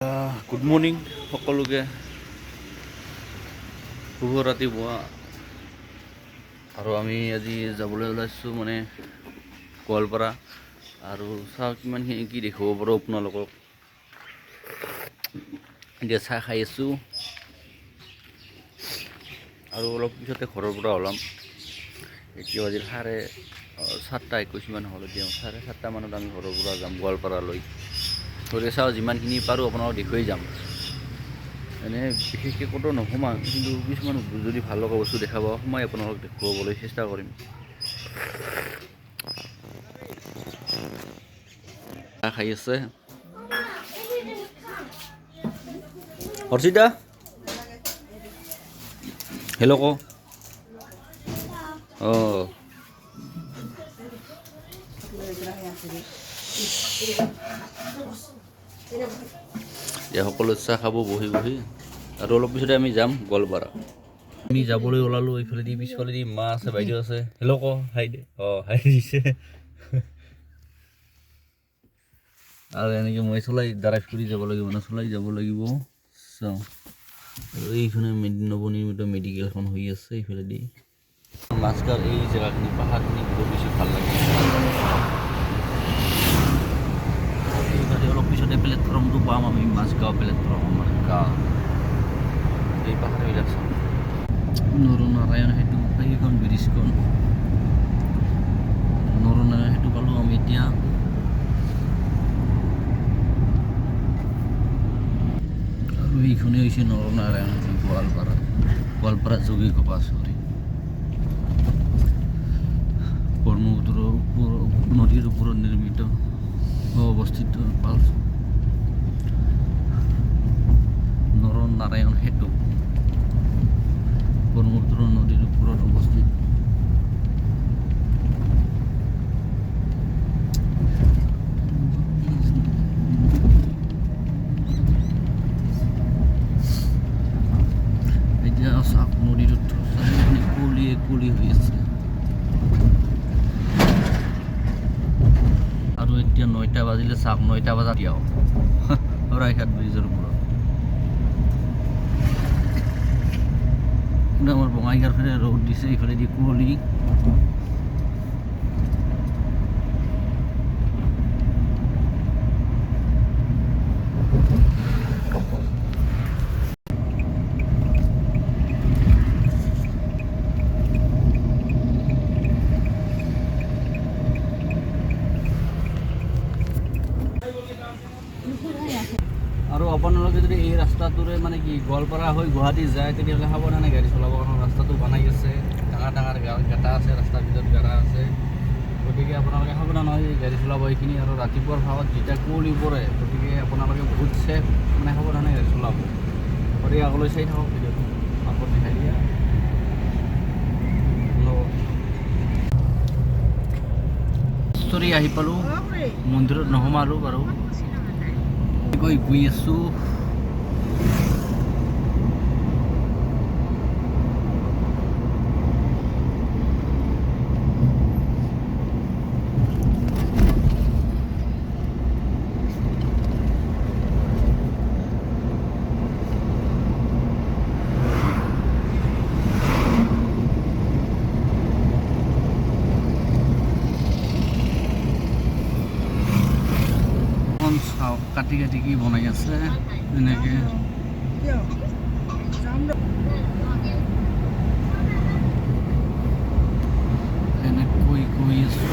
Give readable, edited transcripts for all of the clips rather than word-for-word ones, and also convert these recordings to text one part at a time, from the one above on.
Good morning সকলোকে, শুভ ৰাতিপুৱা। আৰু আমি আজি যাবলৈ ওলাইছোঁ মানে গোৱালপাৰা। আৰু চাওঁ কিমানখিনি কি দেখুৱাব পাৰোঁ আপোনালোকক। এতিয়া চাহ খাই আছোঁ আৰু অলপ পিছতে ঘৰৰ পৰা ওলাম। এতিয়া আজি 7:21 মান হ'ল। এতিয়া 7:30 মানত আমি ঘৰৰ পৰা যাম গোৱালপাৰালৈ। গতিকে চাওঁ যিমানখিনি পাৰোঁ আপোনালোকক দেখুৱাই যাম। এনে বিশেষকৈ ক'তো নোসোমাওঁ, কিন্তু কিছুমান যদি ভাল লগা বস্তু দেখা পাওঁ সোমাই আপোনালোকক দেখুৱাবলৈ চেষ্টা কৰিম। চাহ খাই আছে হৰ্ষিতা, হেল্ল' ক। অঁ, এতিয়া সকলো চাহ খাব বহি বহি। আৰু অলপ পিছতে আমি যাম গোৱালপাৰা। আমি যাবলৈ ওলালোঁ। এইফালেদি পিছফালেদি মা আছে, বাইদেউ আছে। হেল্ল' ক, হাই দে। অঁ, হাই দিছে। আৰু এনেকৈ মই ড্ৰাইভ কৰি যাব লাগিব, চলাই যাব লাগিব। চাওঁ, আৰু এইখনে নৱনিৰ্মিত মেডিকেলখন হৈ আছে এইফালেদি। মাছগাঁৱৰ এই জেগাখিনি, পাহাৰখিনি বহুত বেছি ভাল লাগে। এইফালে অলপ পিছতে প্লেটফৰ্মটো পাম আমি, মাছগাঁও প্লেটফৰ্ম, আমাৰ গাঁও। এই পাহাৰবিলাক চাওঁ, নৰনাৰায়ণ সেতু, সেইখন ব্ৰিজখন নৰনাৰায়ণ সেতু পালোঁ আমি এতিয়া। আৰু এইখনে হৈছে নৰনাৰায়ণ সেতু, গোৱালপাৰা যোগীঘোপা, ব্ৰহ্মপুত্ৰ নদীৰ ওপৰত নিৰ্মিত অৱস্থিত নৰনাৰায়ণ সেতু, ব্ৰহ্মপুত্ৰ নদীৰ ওপৰত অৱস্থিত। এতিয়া চাওক নদীটোত কুঁৱলী হৈ আছে। আৰু এতিয়া 9টা বাজিলে, চাওক 9টা বজাত এতিয়াও শৰাইঘাট ব্ৰিজৰ ওপৰত। কিন্তু আমাৰ বঙাইগাঁৱৰ ফালে ৰ'দ দিছে, এইফালেদি কুঁৱলী। আৰু আপোনালোকে যদি এই ৰাস্তাটোৰে মানে কি গোৱালপাৰা হৈ গুৱাহাটী যায়, তেতিয়াহ'লে সাৱধানে গাড়ী চলাব, কাৰণ ৰাস্তাটো বনাই আছে, ডাঙৰ ডাঙৰ গাঁটা আছে, ৰাস্তাৰ ভিতৰত গাড়া আছে। গতিকে আপোনালোকে সাৱধান হৈ গাড়ী চলাব এইখিনি। আৰু ৰাতিপুৱাৰ ভাগত যেতিয়া কুঁৱলী পৰে, গতিকে আপোনালোকে বহুত ছেফ, মানে সাৱধানে গাড়ী চলাব। গতিকে আগলৈ চাই থাকক ভিডিঅ'টো, আগত দেখাই দিয়া। আহি পালোঁ, মন্দিৰত নোসোমালোঁ বাৰু, গৈ আছোঁ। কাটি কাটি কি বনাই আছে এনেকে। এনেকৈ গৈ আছো।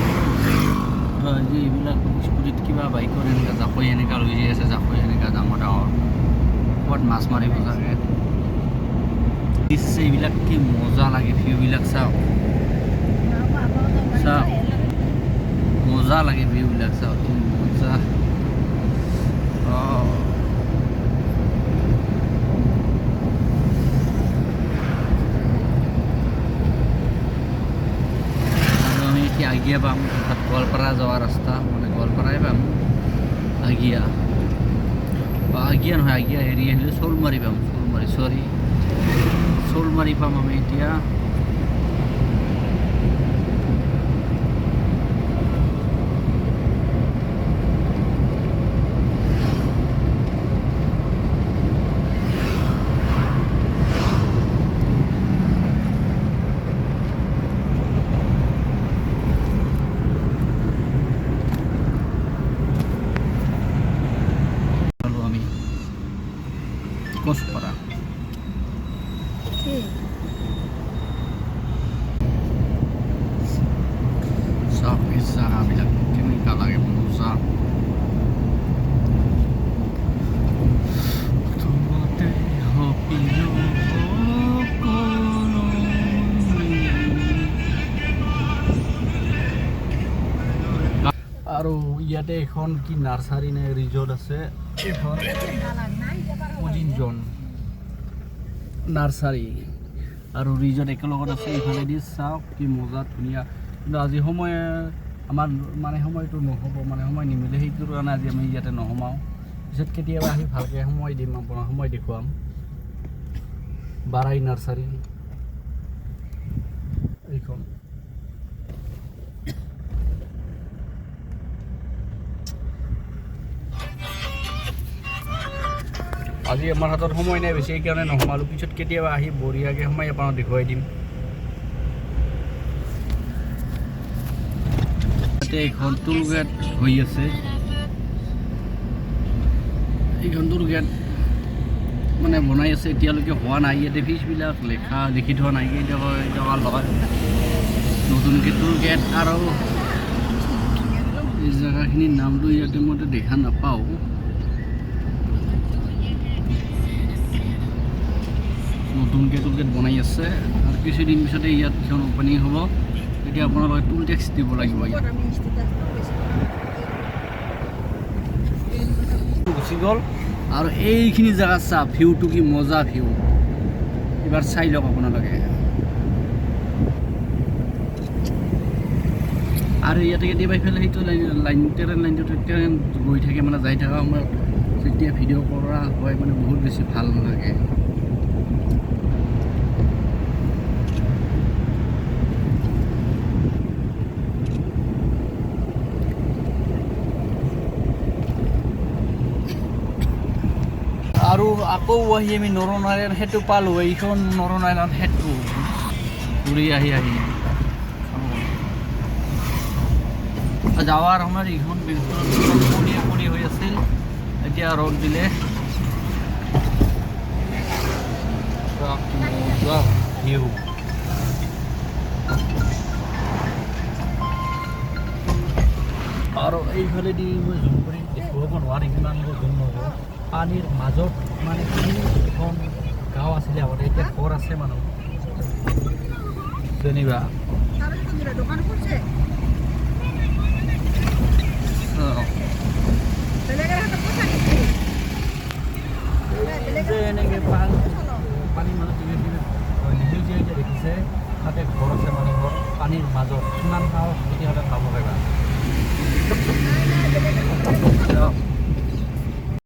এইবিলাক স্কুটিত কিবা বাইকৰ এনেকা জাকৈ এনেকা লৈ যাই আছে, জাকৈ এনেকা ডাঙৰ ডাঙৰ, ক'ৰবাত মাছ মাৰিব চাগে। এইবিলাক কি মজা লাগে, ভিউবিলাক চাওক, চাওক মজা লাগে, ভিউবিলাক চাওক, কি মজা। আমি এতিয়া আগিয়া পাম, অৰ্থাৎ গোৱালপাৰা যোৱা ৰাস্তা, মানে গোৱালপাৰাই পাম আগিয়া। আগিয়া নহয়, আগিয়া হেৰি আহিলে শ'লমাৰি পাম, শ'লমাৰি পাম আমি এতিয়া। কচপাৰা চাওক এই জাগাবিলাক কেনেকুৱা লাগে মজা আৰু ইয়াতে এখন কি নাৰ্চাৰী নে ৰিজৰ্ট আছে এখন অজিনজন নাৰ্চাৰী আৰু ৰিজৰ্ট একেলগত আছে এইফালেদি চাওক কি মজা ধুনীয়া কিন্তু আজি সময় আমাৰ মানে সময়টো নহ'ব মানে সময় নিমিলে সেইটোৰ কাৰণে আজি আমি ইয়াতে নহমাওঁ পিছত কেতিয়াবা আহি ভালকৈ সময় দিম আপোনাৰ সময় দেখুৱাম বাৰাই নাৰ্চাৰী এইখন আজি আমাৰ হাতত সময় নাই বেছি সেইকাৰণে নহমালোঁ পিছত কেতিয়াবা আহি বঢ়িয়াকৈ সময় আপোনাক দেখুৱাই দিম ইয়াতে এইখন টুল গেট হৈ আছে এইখন টুল গেট মানে বনাই আছে এতিয়ালৈকে হোৱা নাই ইয়াতে ফিজবিলাক লিখি থোৱা নাই এতিয়া লগাই নতুনকৈ টুল গেট আৰু এই জেগাখিনিৰ নামটো ইয়াতে মইতো দেখা নাপাওঁ নতুনকৈ টুল গেট বনাই আছে আৰু কিছুদিন পিছতে ইয়াত এখন অপেনিং হ'ব এতিয়া আপোনালোকে টুল টেক্স দিব লাগিব গুচি গ'ল আৰু এইখিনি জেগা চা ভিউটো কি মজা ভিউ এবাৰ চাই লওক আপোনালোকে আৰু ইয়াতে কেতিয়াবা ইফালে সেইটো ট্ৰেইন গৈ থাকে মানে যাই থকা সময়ত যেতিয়া ভিডিঅ' কৰা হয় মানে বহুত বেছি ভাল লাগে আৰু আকৌ আহি আমি নৰনাৰায়ণ সেতু পালোঁ এইখন নৰনাৰায়ণ সেতু ঘূৰি আহি যাৱাৰ সময়ত এইখন পৰি হৈ আছিল এতিয়া ৰ'দ দিলে ভিউ আৰু এইফালেদি মই জুম কৰি দেখুৱাব নোৱাৰিম কিমান জুম নহ'ব পানীৰ মাজত মানে এখন গাঁও আছিলে আগতে এতিয়া ঘৰ আছে মানুহ যেনিবা এনেকৈ পানী মাজত সেউজীয়া এতিয়া দেখিছে তাতে ঘৰ আছে মানুহৰ পানীৰ মাজত কিমান খাওঁ তেতিয়াহ'লে খাব পাৰিবা